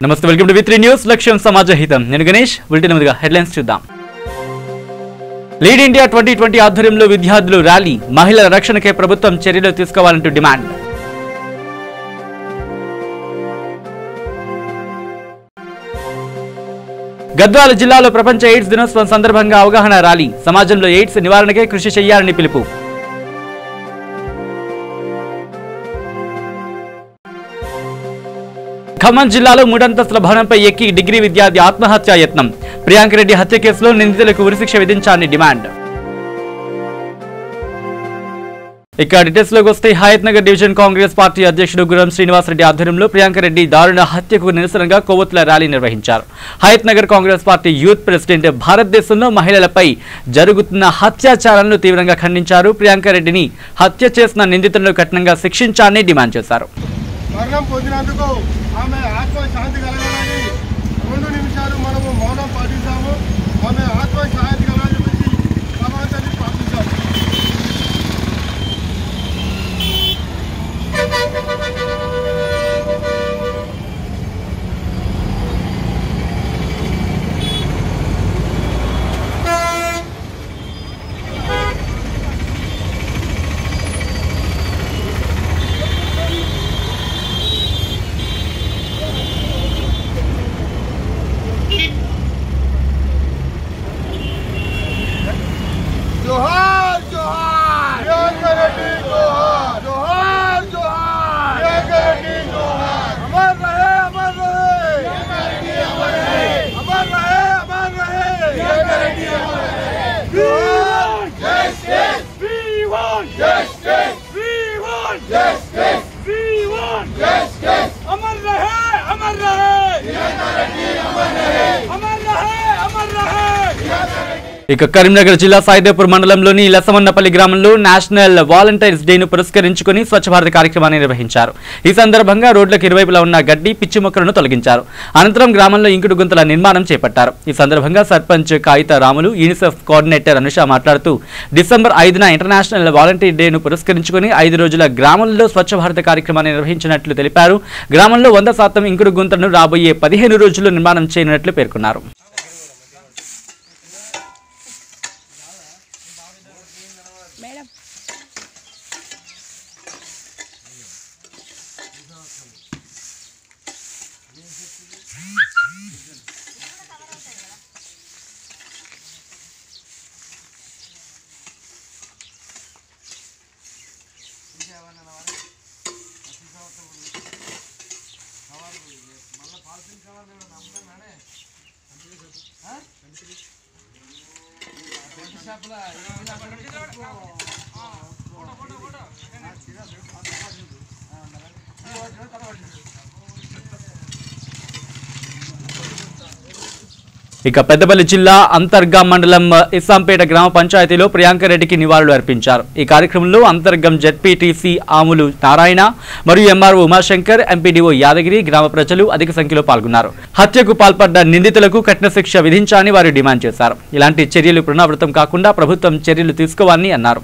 నమస్తే, welcome to వి3 news. లక్ష్యం సమాజహితం. నేను గణేష్. బులెటిన్ ముందుగా హెడ్లైన్స్ చూద్దాం. లీడ్ ఇండియా 2020 ఆధ్వర్యంలో విద్యార్థులు ర్యాలీ. మహిళల రక్షణకే ప్రభుత్వం చర్యలు తీసుకోవాలంటూ డిమాండ్. గద్వాల జిల్లాలో ప్రపంచ ఎయిడ్స్ దినోత్సవం సందర్భంగా అవగాహన ర్యాలీ. సమాజంలో ఎయిడ్స్ నివారణకే కృషి చేయాలని పిలుపు. ఖమ్మం జిల్లాలో 3 అంతస్తుల భవనంపై ఎక్కి డిగ్రీ విద్యార్థి ఆత్మహత్యా యత్నం. ప్రియాంక రెడ్డి హత్య కేసులో నిందితులకు ఉరిశిక్ష విధించాలని డిమాండ్. ఇక డీటెయిల్స్ లోకి వస్తే, హయత్ నగర్ డివిజన్ కాంగ్రెస్ పార్టీ అధ్యక్షుడు గురం శ్రీనివాసరెడ్డి ఆధ్వర్యంలో ప్రియాంక రెడ్డి దారుణ హత్యకు నిరసనగా కొవ్వొత్తుల ర్యాలీ నిర్వహించారు. Hayat Nagar Congress party youth president భారతదేశంలో మహిళలపై జరుగుతున్న అత్యాచారాలను తీవ్రంగా ఖండించారు. ప్రియాంక రెడ్డిని హత్య చేసిన నిందితులను కఠినంగా శిక్షించాలని డిమాండ్ చేశారు. ఆమె ఆత్మశాంతి కలగాలని 2 నిమిషాలు మనము మౌనం పాటిస్తాము. ఆమె ఆత్మశాంతి కలగాలని చెప్పి సమాజాన్ని పాటిస్తాము. जोहार जोहार प्रियांका रेड्डी जोहार जोहार जोहार प्रियांका रेड्डी जोहार अमर रहे अमर रहे प्रियांका रेड्डी अमर रहे अमर रहे प्रियांका रेड्डी अमर रहे जोहार justice we want justice we want justice we want justice अमर रहे प्रियांका रेड्डी अमर रहे अमर रहे अमर रहे प्रियांका रेड्डी. ఇక కరీంనగర్ జిల్లా సాయిదేపూర్ మండలంలోని లసమన్నపల్లి గ్రామంలో నేషనల్ వాలంటీర్స్ డేను పురస్కరించుకుని స్వచ్ఛ భారత్ కార్యక్రమాన్ని నిర్వహించారు. ఈ సందర్భంగా రోడ్లకు ఇరువైపులా ఉన్న గడ్డి, పిచ్చి మొక్కలను తొలగించారు. అనంతరం గ్రామంలో ఇంకుడు గుంతల నిర్మాణం చేపట్టారు. ఈ సందర్భంగా సర్పంచ్ కాయిత రాములు, యూనిసెఫ్ కోఆర్డినేటర్ అనుష మాట్లాడుతూ, డిసెంబర్ 5న ఇంటర్నేషనల్ వాలంటీర్ డేను పురస్కరించుకుని 5 రోజుల గ్రామంలో స్వచ్ఛ భారత్ కార్యక్రమాన్ని నిర్వహించినట్లు తెలిపారు. గ్రామంలో 100% ఇంకుడు గుంతలను రాబోయే 15 రోజుల్లో నిర్మాణం చేయనున్నట్లు పేర్కొన్నారు. ఇక పెద్దపల్లి జిల్లా అంతర్గం మండలం ఇస్సాంపేట గ్రామ పంచాయతీలో ప్రియాంక రెడ్డికి నివాళులు అర్పించారు. ఈ కార్యక్రమంలో అంతర్గం జెడ్పీటీసీ ఆములు నారాయణ మరియు ఎంఆర్ఓ ఉమాశంకర్, ఎంపీడీఓ యాదగిరి, గ్రామ ప్రజలు అధిక సంఖ్యలో పాల్గొన్నారు. హత్యకు పాల్పడ్డ నిందితులకు కఠిన శిక్ష విధించాలని వారు డిమాండ్ చేశారు. ఇలాంటి చర్యలు పునరావృతం కాకుండా ప్రభుత్వం చర్యలు తీసుకోవాలని అన్నారు.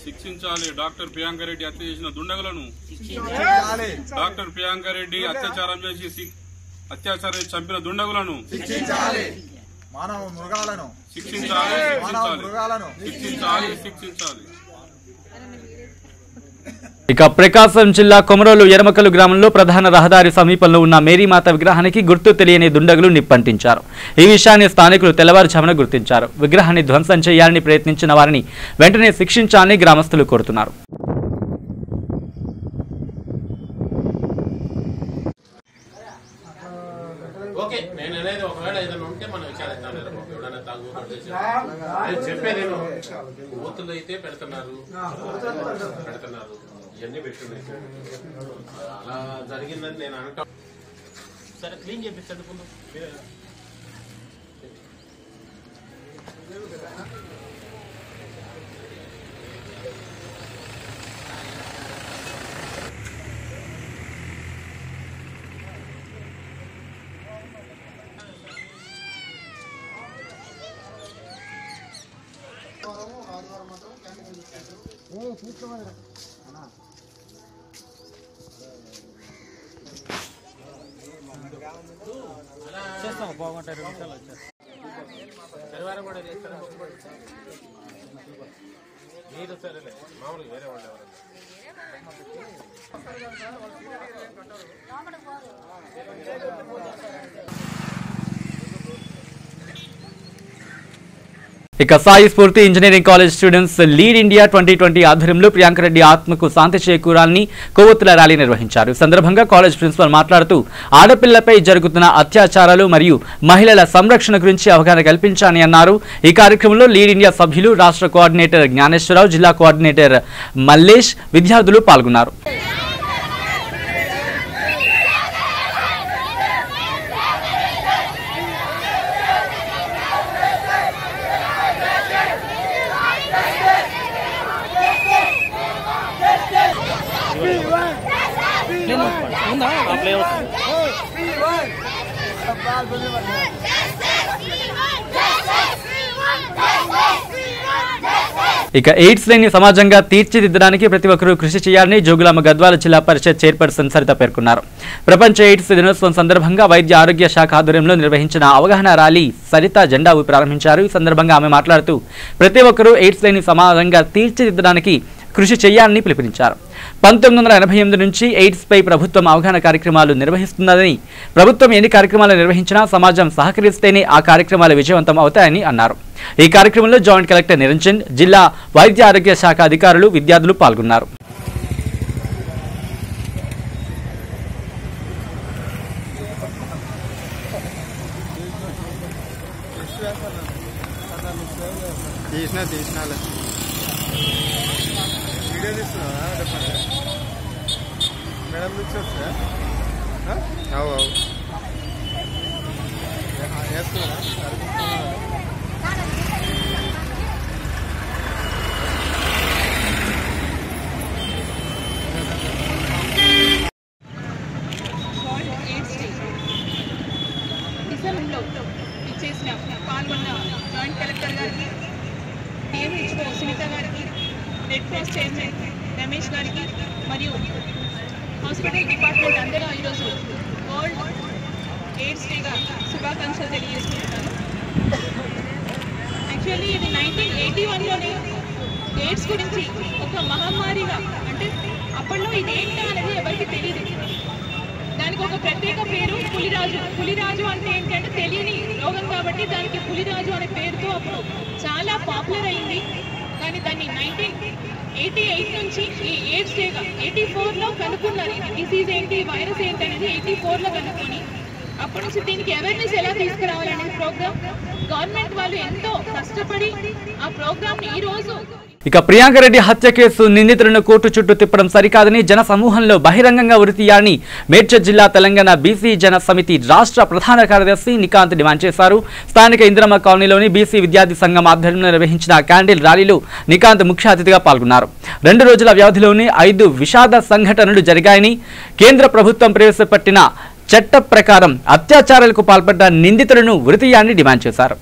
శిక్షించాలి. డాక్టర్ ప్రియాంక రెడ్డి హత్య చేసిన దుండగులను, డాక్టర్ ప్రియాంక రెడ్డి అత్యాచారం చేసి చంపిన దుండగులను మానవ మృగాలను శిక్షించాలి. ఇక ప్రకాశం జిల్లా కొమరోలు ఎరమకలు గ్రామంలో ప్రధాన రహదారి సమీపంలో ఉన్న మేరీమాత విగ్రహానికి గుర్తు తెలియని దుండగులు నిప్పంటించారు. ఈ విషయాన్ని స్థానికులు తెల్లవారుజామున గుర్తించారు. విగ్రహాన్ని ధ్వంసం చేయాలని ప్రయత్నించిన వారిని వెంటనే శిక్షించాలని గ్రామస్తులు కోరుతున్నారు. ఇవన్నీ పెట్టున్నాయి. అలా జరిగిందని నేను అంటా. సరే, క్లీన్ చేపిస్తాడు. ఆదివారం మాత్రం క్యాంటీన్ బాగుంటాయి 2 నిమిషాలు వచ్చారు శనివారం కూడా చేస్తారు మీరు సరేలే మామూలుగా వేరే వాళ్ళు ఇక సాయి స్ఫూర్తి engineering college students lead India 2020 ఆధ్వర్యంలో ప్రియాంక రెడ్డి ఆత్మకు శాంతి చేకూరాలని కొవ్వొత్తుల ర్యాలీ నిర్వహించారు. ఈ సందర్భంగా కాలేజ్ ప్రిన్సిపల్ మాట్లాడుతూ ఆడపిల్లపై జరుగుతున్న అత్యాచారాలు మరియు మహిళల సంరక్షణ గురించి అవగాహన కల్పించాలని అన్నారు. ఈ కార్యక్రమంలో లీడ్ ఇండియా సభ్యులు, రాష్ట్ర కోఆర్డినేటర్ జ్ఞానేశ్వరరావు, జిల్లా కోఆర్డినేటర్ మల్లేష్, విద్యార్థులు పాల్గొన్నారు. ఇక ఎయిడ్స్ లేని సమాజంగా తీర్చిదిద్దడానికి ప్రతి ఒక్కరూ కృషి చేయాలని జోగులాంబ గద్వాల జిల్లా పరిషత్ చైర్పర్సన్ సరిత పేర్కొన్నారు. ప్రపంచ ఎయిడ్స్ దినోత్సవం సందర్భంగా వైద్య ఆరోగ్య శాఖ ఆధ్వర్యంలో నిర్వహించిన అవగాహన ర్యాలీ సరిత జెండా ఊపి ప్రారంభించారు. ఈ సందర్భంగా ఆమె మాట్లాడుతూ ప్రతి ఒక్కరూ ఎయిడ్స్ లేని సమాజంగా తీర్చిదిద్దడానికి కృషి చేయాలని పిలుపునిచ్చారు. 1988 నుంచి ఎయిడ్స్ పై ప్రభుత్వం అవగాహన కార్యక్రమాలు నిర్వహిస్తుందని, ప్రభుత్వం ఎన్ని కార్యక్రమాలు నిర్వహించినా సమాజం సహకరిస్తేనే ఆ కార్యక్రమాలు విజయవంతం అవుతాయని అన్నారు. ఈ కార్యక్రమంలో జాయింట్ కలెక్టర్ నిరంజన్, జిల్లా వైద్య ఆరోగ్య శాఖ అధికారులు, విద్యార్థులు పాల్గొన్నారు. మేడం నుంచి డిసెంబర్లో ఇచ్చేసిన పాల్గొన్న జాయింట్ కలెక్టర్ గారికి, డిఎంహెచ్ఓ సునీత గారికి, రెడ్ క్రాస్ చైర్మన్ రమేష్ గారికి మరియు హాస్పిటల్ డిపార్ట్మెంట్ అందరూ ఈరోజు వరల్డ్ ఎయిడ్స్ డేగా శుభాకాంక్షలు తెలియజేసుకుంటున్నాను. యాక్చువల్లీ ఇది 1981లోనే ఎయిడ్స్ గురించి ఒక మహమ్మారిగా, అంటే అప్పట్లో ఇది ఏంటో అనేది ఎవరికి తెలియదు. దానికి ఒక ప్రత్యేక పేరు పులిరాజు. పులిరాజు అంటే ఏంటంటే తెలియని రోగం కాబట్టి దానికి పులిరాజు అనే పేరుతో అప్పుడు చాలా పాపులర్ అయింది. కానీ దాన్ని 1988 నుంచి ఈ ఎయిడ్స్ డేగా 84లో కనుక్కున్నారు. ఇది డిసీజ్ ఏంటి, వైరస్ ఏంటి అనేది 84లో కనుక్కొని అప్పటి నుంచి దీనికి అవేర్నెస్ ఎలా తీసుకురావాలనే ప్రోగ్రామ్ గవర్నమెంట్ వాళ్ళు ఎంతో కష్టపడి ఆ ప్రోగ్రామ్ని ఈరోజు. ఇక ప్రియాంక రెడ్డి హత్య కేసు నిందితులను కోర్టు చుట్టూ తిప్పడం సరికాదని జన సమూహంలో బహిరంగంగా ఉరితీయాలని మేడ్చల్ జిల్లా తెలంగాణ బీసీ జన సమితి రాష్ట్ర ప్రధాన కార్యదర్శి నికాంత్ డిమాండ్ చేశారు. స్థానిక ఇంద్రమ్మ కాలనీలోని బీసీ విద్యార్థి సంఘం ఆధ్వర్యంలో నిర్వహించిన క్యాండిల్ ర్యాలీలో నికాంత్ ముఖ్య అతిథిగా పాల్గొన్నారు. 2 రోజుల వ్యవధిలోనే 5 విషాద సంఘటనలు జరిగాయని, కేంద్ర ప్రభుత్వం ప్రవేశపెట్టిన చట్ట ప్రకారం అత్యాచారాలకు పాల్పడ్డ నిందితులను ఉరితీయాలని డిమాండ్ చేశారు.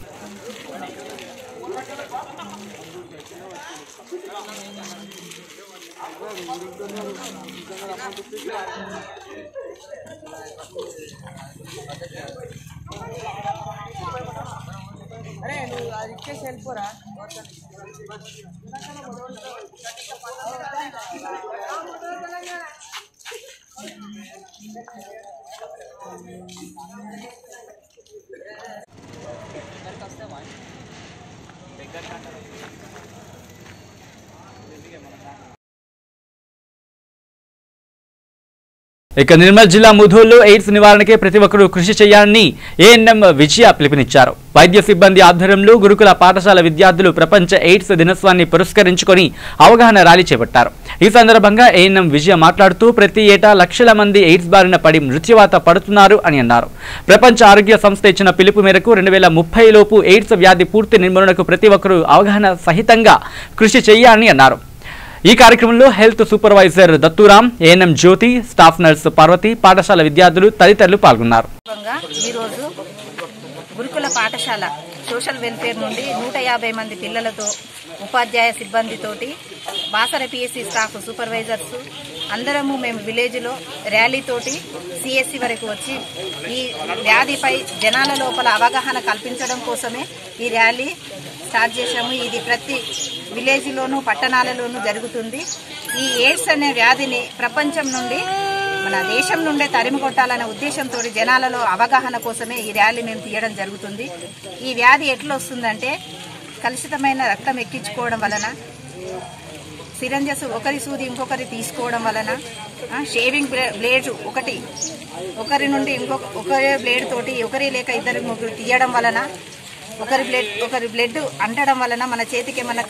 ఇక నిర్మల్ జిల్లా ముధోల్లో ఎయిడ్స్ నివారణకే ప్రతి ఒక్కరూ కృషి చేయాలని ఏఎన్ఎం విజయ పిలుపునిచ్చారు. వైద్య సిబ్బంది ఆధ్వర్యంలో గురుకుల పాఠశాల విద్యార్థులు ప్రపంచ ఎయిడ్స్ దినోత్సవాన్ని పురస్కరించుకొని అవగాహన ర్యాలీ చేపట్టారు. ఈ సందర్భంగా ఏఎన్ఎం విజయ మాట్లాడుతూ ప్రతి ఏటా లక్షల మంది ఎయిడ్స్ బారిన పడి మృత్యువాత పడుతున్నారు అని అన్నారు. ప్రపంచ ఆరోగ్య సంస్థ ఇచ్చిన పిలుపు మేరకు 2030 లోపు ఎయిడ్స్ వ్యాధి పూర్తి నిర్మూలనకు ప్రతి ఒక్కరూ అవగాహన సహితంగా కృషి చేయాలని అన్నారు. ఈ కార్యక్రమంలో హెల్త్ సూపర్వైజర్ దత్తూరాం, ఏఎన్ఎం జ్యోతి, స్టాఫ్ నర్స్ పార్వతి, పాఠశాల విద్యార్థులు తదితరులు పాల్గొన్నారు. ఈరోజు గురుకుల పాఠశాల సోషల్ వెల్ఫేర్ నుండి 150 మంది పిల్లలతో, ఉపాధ్యాయ సిబ్బందితోటి బాసర పిఎస్సి స్టాఫ్ సూపర్వైజర్స్ అందరము మేము విలేజ్లో ర్యాలీతోటి సిఎస్సి వరకు వచ్చి ఈ వ్యాధిపై జనాల లోపల అవగాహన కల్పించడం కోసమే ఈ ర్యాలీ స్టార్ట్ చేశాము. ఇది ప్రతి విలేజ్లోనూ పట్టణాలలోనూ జరుగుతుంది. ఈ ఎయిడ్స్ అనే వ్యాధిని ప్రపంచం నుండి మన దేశం నుండే తరిమి కొట్టాలనే ఉద్దేశంతో జనాలలో అవగాహన కోసమే ఈ ర్యాలీ మేము తీయడం జరుగుతుంది. ఈ వ్యాధి ఎట్లా వస్తుందంటే కలుషితమైన రక్తం ఎక్కించుకోవడం వలన, సిరంజెస్ ఒకరి సూది ఇంకొకరి తీసుకోవడం వలన, షేవింగ్ బ్లేడ్ ఒకరి నుండి ఒకరి బ్లేడ్ తోటి ఒకరి లేక ఇద్దరు ముగ్గురు తీయడం వలన, ఒకరి బ్లడ్ అంటడం వలన మన చేతికి ఏమన్నా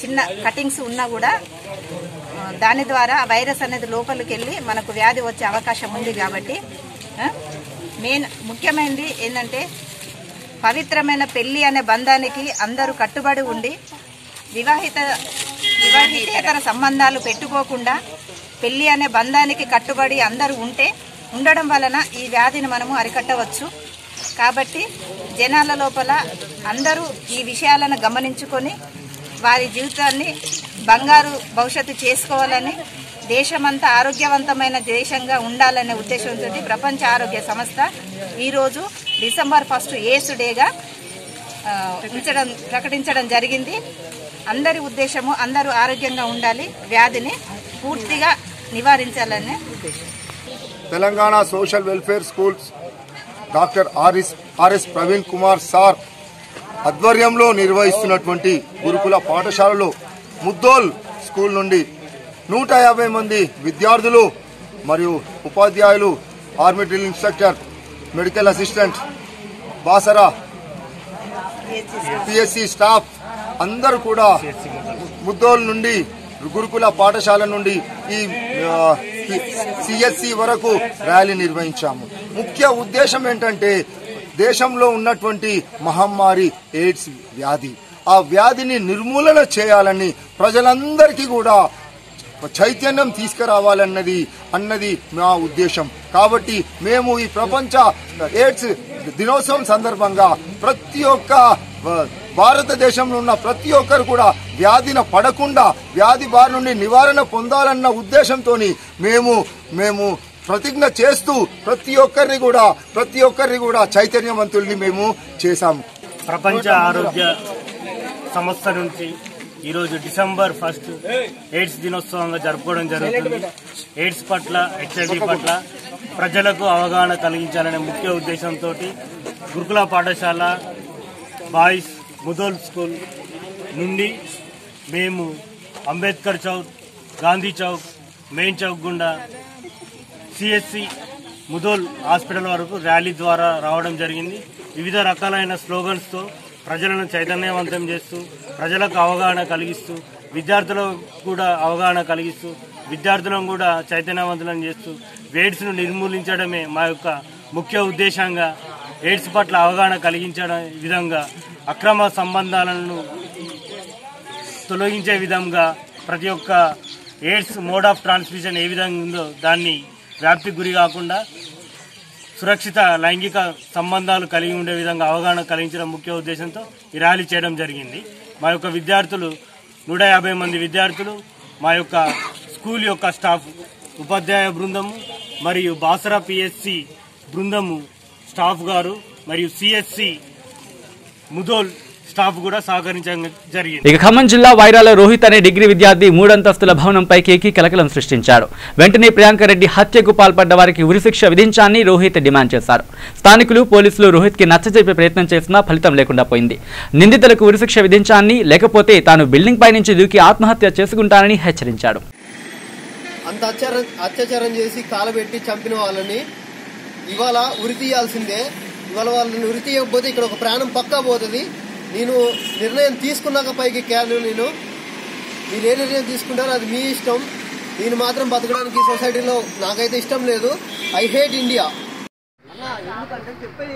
చిన్న కటింగ్స్ ఉన్నా కూడా దాని ద్వారా వైరస్ అనేది లోపలికి వెళ్ళి మనకు వ్యాధి వచ్చే అవకాశం ఉంది. కాబట్టి ముఖ్యమైనది ఏంటంటే పవిత్రమైన పెళ్లి అనే బంధానికి అందరూ కట్టుబడి ఉండి వివాహితేతర సంబంధాలు పెట్టుకోకుండా పెళ్లి అనే బంధానికి కట్టుబడి అందరూ ఉండడం వలన ఈ వ్యాధిని మనము అరికట్టవచ్చు. కాబట్టి జనాల లోపల అందరూ ఈ విషయాలను గమనించుకొని వారి జీవితాన్ని బంగారు భవిష్యత్తు చేసుకోవాలని, దేశమంతా ఆరోగ్యవంతమైన దేశంగా ఉండాలనే ఉద్దేశంతో ప్రపంచ ఆరోగ్య సంస్థ ఈరోజు డిసెంబర్ 1 ఎయిడ్స్ డేగా ప్రకటించడం జరిగింది. అందరి ఉద్దేశము అందరూ ఆరోగ్యంగా ఉండాలి, వ్యాధిని పూర్తిగా నివారించాలనే ఉద్దేశం. Telangana social welfare schools doctor RS Praveen Kumar sir ఆధ్వర్యంలో నిర్వహిస్తున్నటువంటి గురుకుల పాఠశాలలో ముద్దోల్ స్కూల్ నుండి 150 మంది విద్యార్థులు మరియు ఉపాధ్యాయులు, army drill instructor, medical assistant, Basara PSC staff అందరూ కూడా ముద్దోల్ నుండి గురుకుల పాఠశాల నుండి ఈ సిఎస్సి వరకు ర్యాలీ నిర్వహించాము. ముఖ్య ఉద్దేశం ఏంటంటే దేశంలో ఉన్నటువంటి మహమ్మారి ఎయిడ్స్ వ్యాధి, ఆ వ్యాధిని నిర్మూలన చేయాలని ప్రజలందరికీ కూడా చైతన్యం తీసుకురావాలన్నది మా ఉద్దేశం. కాబట్టి మేము ఈ ప్రపంచ ఎయిడ్స్ దినోత్సవం సందర్భంగా ప్రతి ఒక్క భారతదేశంలో ఉన్న ప్రతి ఒక్కరు కూడా వ్యాధిన పడకుండా వ్యాధి బారి నుండి నివారణ పొందాలన్న ఉద్దేశంతో మేము ప్రతిజ్ఞ చేస్తూ ప్రతి ఒక్కరిని కూడా చైతన్యవంతుల్ని మేము చేశాము. ప్రపంచ ఆరోగ్య సంస్థ నుంచి ఈరోజు డిసెంబర్ 1 ఎయిడ్స్ దినోత్సవంగా జరుపుకోవడం జరుగుతుంది. ఎయిడ్స్ పట్ల, హెచ్ఐవి పట్ల ప్రజలకు అవగాహన కలిగించాలనే ముఖ్య ఉద్దేశంతో గురుకుల పాఠశాల బాయ్స్ ముదోల్ స్కూల్ నుండి మేము అంబేద్కర్ చౌక్, గాంధీ చౌక్, మెయిన్ చౌక్ గుండా సిఎస్సి ముదోల్ హాస్పిటల్ వరకు ర్యాలీ ద్వారా రావడం జరిగింది. వివిధ రకాలైన స్లోగన్స్తో ప్రజలను చైతన్యవంతం చేస్తూ, ప్రజలకు అవగాహన కలిగిస్తూ, విద్యార్థులకు కూడా అవగాహన కలిగిస్తూ, విద్యార్థులను కూడా చైతన్యవంతులను చేస్తూ ఎయిడ్స్ను నిర్మూలించడమే మా యొక్క ముఖ్య ఉద్దేశంగా, ఎయిడ్స్ పట్ల అవగాహన కలిగించడం విధంగా, అక్రమ సంబంధాలను తొలగించే విధంగా, ప్రతి ఒక్క ఎయిడ్స్ మోడ్ ఆఫ్ ట్రాన్స్మిషన్ ఏ విధంగా ఉందో దాన్ని వ్యాప్తికి గురి కాకుండా సురక్షిత లైంగిక సంబంధాలు కలిగి ఉండే విధంగా అవగాహన కలిగించడం ముఖ్య ఉద్దేశంతో ఈ ర్యాలీ చేయడం జరిగింది. మా యొక్క విద్యార్థులు 150 మంది విద్యార్థులు, మా యొక్క స్కూల్ యొక్క స్టాఫ్, ఉపాధ్యాయ బృందము మరియు బాసరా పిఎస్సి బృందము స్టాఫ్ గారు మరియు సిఎస్సి ముదోల్ స్టాఫ్ కూడా సహకరించడం జరిగింది. ఇక ఖమ్మం జిల్లా వైరాల రోహిత్ అనే డిగ్రీ విద్యార్థి 3 అంతస్తుల భవనంపై కేకి కలకలం సృష్టించాడు. వెంటనే ప్రియాంక రెడ్డి హత్యకు పాల్పడ్డ వారికి ఉరిశిక్ష విధించాలని రోహిత్ డిమాండ్ చేశారు. స్థానికులు, పోలీసులు రోహిత్ కి నచ్చజెప్పే ప్రయత్నం చేసినా ఫలితం లేకుండా పోయింది. నిందితులకు ఉరిశిక్ష విధించాలని, లేకపోతే తాను బిల్డింగ్ పై నుంచి దూకి ఆత్మహత్య చేసుకుంటానని హెచ్చరించాడు. అంత అత్యాచారం చేసి కాలబెట్టి చంపిన వాళ్ళని ఇవాళ ఉరి తీయాల్సిందే. ఇవాళ వాళ్ళని ఉరి తీయకపోతే ఇక్కడ ఒక ప్రాణం పక్కా పోతుంది. నేను నిర్ణయం తీసుకున్నాక పైకి మీరు ఏ నిర్ణయం తీసుకుంటారో అది మీ ఇష్టం. నేను మాత్రం బతకడానికి ఈ సొసైటీలో నాకైతే ఇష్టం లేదు. I hate India. ఎందుకంటే చెప్పేది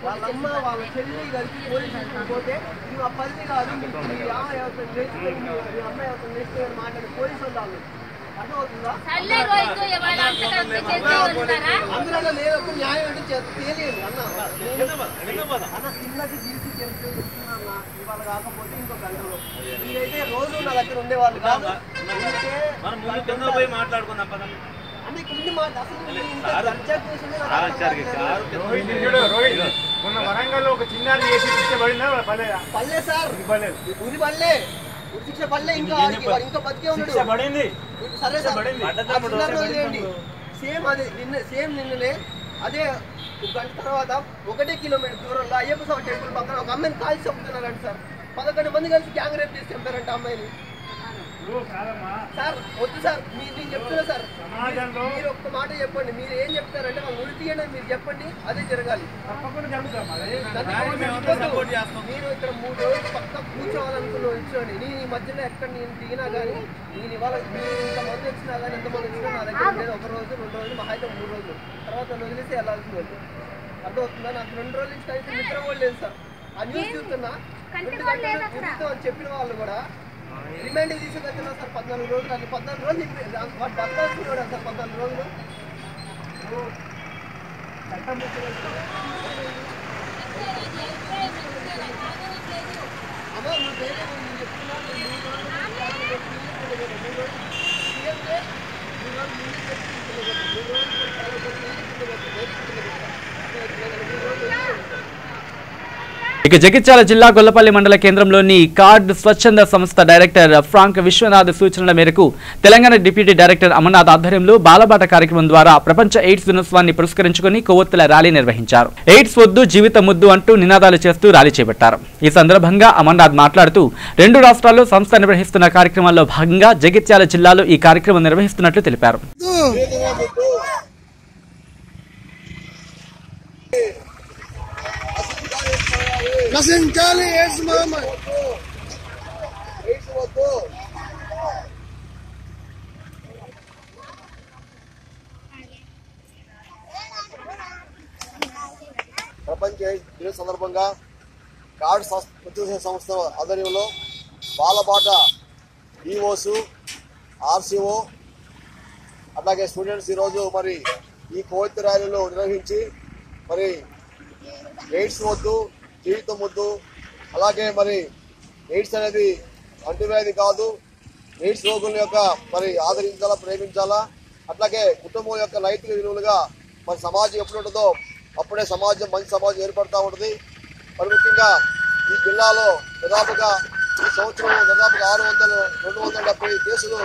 వాళ్ళమ్మ వాళ్ళ చెల్లి కలిసి పోలీసు పోతే నువ్వు ఆ పరిధి కాదు, మీ అమ్మాయి అవుతుంది మాట్లాడి పోలీసు వాళ్ళు అర్థమవుతుందా? అందులో లేదు న్యాయం అంటే తెలియదు అన్న చిన్నది తీసి చెప్తున్నా ఇవాళ కాకపోతే ఇంకో గంటలో మీరైతే రోజు నా దగ్గర ఉండేవాళ్ళు కాదు. అంటే ఇక్కడ మాట మొన్న వరంగల్ ఒక చిన్నారి చేసి శిక్ష పడిందా పల్లె సార్ ఉరి పల్లె ఉరి శిక్ష పల్లె ఇంకా ఇంకా బతికే ఉన్నాడు. సరే సార్ సేమ్ అదే నిన్ననే అదే గంట తర్వాత 1 కిలోమీటర్ దూరంలో అయ్యప్ప స్వామి టెంపుల్ పక్కన ఒక అమ్మాయిని కాల్చి చంపుతున్నారంట సార్. 11 మంది కలిసి గ్యాంగ్ రేప్ చేసి చంపారంట అమ్మాయిని. సార్ వద్దు సార్ నేను చెప్తున్నా సార్ మీరు ఒక్క మాట చెప్పండి. మీరు ఏం చెప్తారంటే వాళ్ళు ఉరి తీయండి మీరు చెప్పండి అదే జరగాలి. మీరు ఇక్కడ 3 రోజులు పక్క కూర్చోవాలనుకున్న వచ్చాను నేను ఈ మధ్యలో ఎక్కడ నేను దిగినా కానీ నేను ఇవాళ ఇంతమంది వచ్చినా కానీ ఎంతమంది వచ్చినా నా దగ్గర ఉండేది 1 రోజు 2 రోజులు మహా అయితే 3 రోజులు తర్వాత వదిలేసి వెళ్ళాల్సిన వాళ్ళు. అర్థమవుతుందా? నాకు 2 రోజుల నుంచి అయితే నిద్ర కూడా లేదు సార్. ఆ న్యూస్ చూస్తున్నా 2 గంటలు అని చెప్పిన వాళ్ళు కూడా రిమైండ్ తీసుకొచ్చినా సార్ 14 రోజులు అది 14 రోజులు వాడు బతకాల్సిన సార్ 14 రోజులు. అమ్మా నువ్వు వేరే చెప్తున్నా ఇక జగిత్యాల జిల్లా గొల్లపల్లి మండల కేంద్రంలోని కార్డ్ స్వచ్ఛంద సంస్థ డైరెక్టర్ ఫ్రాంక్ విశ్వనాథ్ సూచనల మేరకు తెలంగాణ డిప్యూటీ డైరెక్టర్ అమర్నాథ్ ఆధ్వర్యంలో బాలబాట కార్యక్రమం ద్వారా ప్రపంచ ఎయిడ్స్ దినోత్సవాన్ని పురస్కరించుకుని కొవ్వొత్తుల ర్యాలీ నిర్వహించారు. ఎయిడ్స్ వద్దు జీవితం ముద్దు అంటూ నినాదాలు చేస్తూ ర్యాలీ చేపట్టారు. ఈ సందర్భంగా అమర్నాథ్ మాట్లాడుతూ 2 రాష్ట్రాల్లో సంస్థ నిర్వహిస్తున్న కార్యక్రమాల్లో భాగంగా జగిత్యాల జిల్లాలో ఈ కార్యక్రమం నిర్వహిస్తున్నట్లు తెలిపారు. నశించాలి ఎయిడ్స్ మహమ్మారి. ప్రపంచ ఎయిడ్స్ దినోత్సవం సందర్భంగా కార్డ్ స్వచ్ఛంద సంస్థ ఆధ్వర్యంలో బాలబాట ఈఓస్ ఆర్సీఓ అట్లాగే స్టూడెంట్స్ ఈరోజు మరి ఈ కొవ్వొత్తి ర్యాలీలో నిర్వహించి మరి ఎయిడ్స్ వద్దు జీవితం వద్దు అలాగే మరి ఎయిడ్స్ అనేది అంటువ్యాధి కాదు. ఎయిడ్స్ రోగుల యొక్క మరి ఆదరించాలా ప్రేమించాలా అట్లాగే కుటుంబం యొక్క నైతిక విలువలుగా మరి సమాజం ఎప్పుడు ఉంటుందో అప్పుడే సమాజం మంచి సమాజం ఏర్పడుతూ ఉంటుంది. మరి ముఖ్యంగా ఈ జిల్లాలో దాదాపుగా ఈ సంవత్సరం దాదాపుగా 270 కేసులు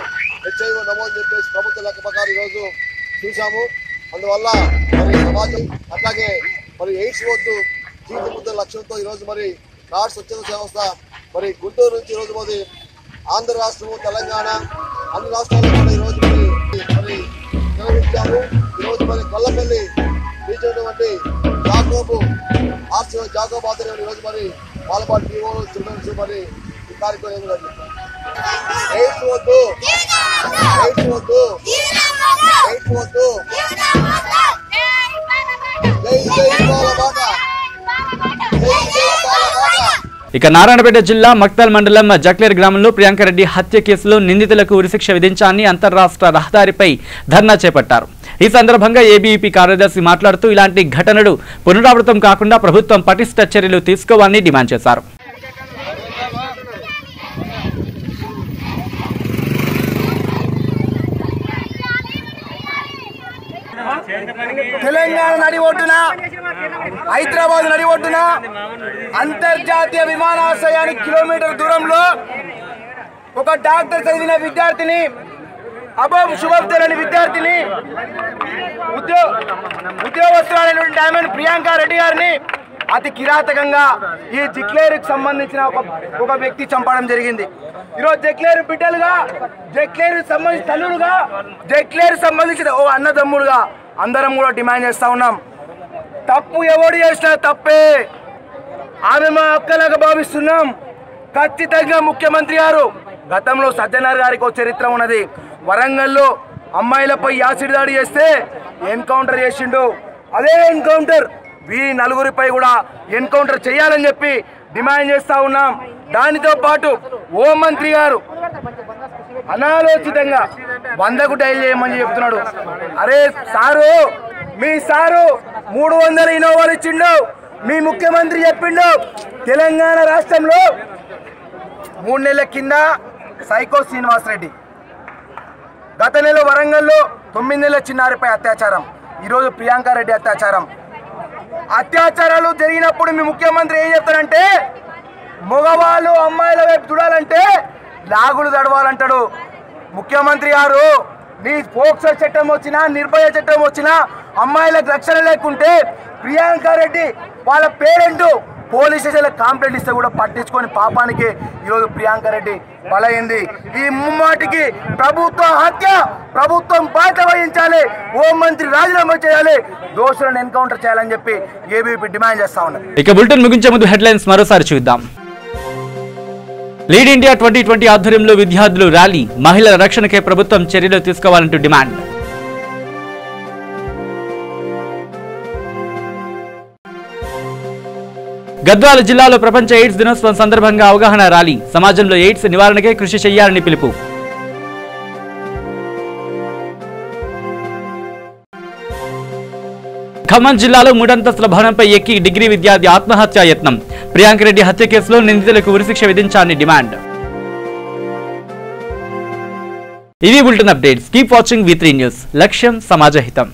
HIV నమోదు చెప్పేసి ప్రభుత్వ లెక్క ప్రకారం ఈరోజు చూశాము. అందువల్ల మరి సమాజం అట్లాగే మరి ఎయిడ్స్ వద్దు జీవిత ముద్ద లక్ష్యంతో ఈరోజు మరి కార్డ్ స్వచ్ఛంద సంస్థ మరి గుంటూరు నుంచి ఈరోజు మరి ఆంధ్ర రాష్ట్రము తెలంగాణ అన్ని రాష్ట్రాల్లో కూడా ఈరోజు మరి నిర్వహించాము. ఈరోజు మరి కొల్లపల్లి తీర్చినటువంటి జాకోబు ఆర్సీఓ జాకోబు ఆధ్వర్యంలో ఈరోజు మరి బాలబాట టీఓ చిల్డ్రన్స్ మరి ఈ కార్యక్రమం ఎయిడ్స్ వద్దు ఎయిడ్స్ వద్దు ఎయిడ్స్ వద్దు జై జై బాలబాట. ఇక నారాయణపేట జిల్లా మక్తల్ మండలం జక్లేర్ గ్రామంలో ప్రియాంకరెడ్డి హత్య కేసులో నిందితులకు ఉరిశిక్ష విధించాలని అంతర్రాష్ట్ర రహదారిపై ధర్నా చేపట్టారు. ఈ సందర్భంగా ఏబీవీపీ కార్యదర్శి మాట్లాడుతూ ఇలాంటి ఘటనలు పునరావృతం కాకుండా ప్రభుత్వం పటిష్ట చర్యలు తీసుకోవాలని డిమాండ్ చేశారు. తెలంగాణ నడి ఒడ్డున హైదరాబాద్ నడి ఒడ్డున అంతర్జాతీయ విమానాశ్రయానికి కిలోమీటర్ దూరంలో ఒక డాక్టర్ చదివిన విద్యార్థిని అబోబ్ శుభబ్ తెలియని విద్యార్థిని ఉద్యోగస్తులైనటువంటి డైమండ్ ప్రియాంక రెడ్డి గారిని అతి కిరాతకంగా ఈ జక్లేరుకు సంబంధించిన ఒక వ్యక్తి చంపడం జరిగింది. ఈరోజు జక్లేరు బిడ్డలుగా జక్లేరు సంబంధించిన తల్లులుగా జక్లేరు సంబంధించిన ఓ అన్నదమ్ములుగా అందరం కూడా డిమాండ్ చేస్తా ఉన్నాం. తప్పు ఎవడు చేసినా తప్పే, ఆమె మా అక్కలాగా భావిస్తున్నాం. ఖచ్చితంగా ముఖ్యమంత్రి గారు గతంలో సజ్జనార్ గారికి ఒక చరిత్ర ఉన్నది. వరంగల్లో అమ్మాయిలపై యాసిడ్ దాడి చేస్తే ఎన్కౌంటర్ చేసిండు. అదే ఎన్కౌంటర్ వీరి నలుగురిపై కూడా ఎన్కౌంటర్ చేయాలని చెప్పి డిమాండ్ చేస్తా ఉన్నాం. దానితో పాటు హోంమంత్రి గారు అనాలోచితంగా 100కు డైల్ చేయమని చెప్తున్నాడు. అరే సారు, మీ సారు 300 ఇన్నోవాలు ఇచ్చిండు. మీ ముఖ్యమంత్రి చెప్పిండు తెలంగాణ రాష్ట్రంలో 3 నెలల కింద సైకో శ్రీనివాసరెడ్డి, గత నెల వరంగల్లో 9 నెలల చిన్నారిపై అత్యాచారం, ఈరోజు ప్రియాంకారెడ్డి అత్యాచారం. అత్యాచారాలు జరిగినప్పుడు మీ ముఖ్యమంత్రి ఏం చెప్తారంటే మగవాళ్ళు అమ్మాయిల వైపు చూడాలంటే లాగులు తడవాలంటాడు. ముఖ్యమంత్రి గారు, నీ పోక్సో చట్టం వచ్చినా నిర్భయ చట్టం వచ్చినా అమ్మాయిలకు రక్షణ లేకుంటే ప్రియాంకారెడ్డి వాళ్ళ పేరెంట్ పోలీస్ స్టేషన్లో కంప్లైంట్ ఇస్తే కూడా పట్టించుకొని పాపానికి ఈరోజు ప్రియాంకారెడ్డి బలైంది. ఈ ముమ్మాటికి ప్రభుత్వ హత్య, ప్రభుత్వం బాధ్యత వహించాలి, హోంమంత్రి రాజీనామా చేయాలి, దోషులను ఎన్కౌంటర్ చేయాలని చెప్పి ఏబీపీ డిమాండ్ చేస్తా ఉన్నారు. ఇక బులెటిన్ ముగించే ముందు హెడ్లైన్స్ మరోసారి చూద్దాం. లీడ్ ఇండియా 2020 ఆధ్వర్యంలో విద్యార్థులు ర్యాలీ, మహిళల రక్షణకే ప్రభుత్వం చర్యలు తీసుకోవాలంటూ డిమాండ్. గద్వాల జిల్లాలో ప్రపంచ ఎయిడ్స్ దినోత్సవం సందర్భంగా అవగాహన ర్యాలీ, సమాజంలో ఎయిడ్స్ నివారణకే కృషి చేయాలని పిలుపు. ఖమ్మం జిల్లాలో 3 అంతస్తుల భవనంపై ఎక్కి డిగ్రీ విద్యార్థి ఆత్మహత్యా యత్నం, ప్రియాంకరెడ్డి హత్య కేసులో నిందితులకు ఉరిశిక్ష విధించాలని డిమాండ్. ఇవి bulletin updates. Keep watching V3 news. లక్ష్యం సమాజహితం.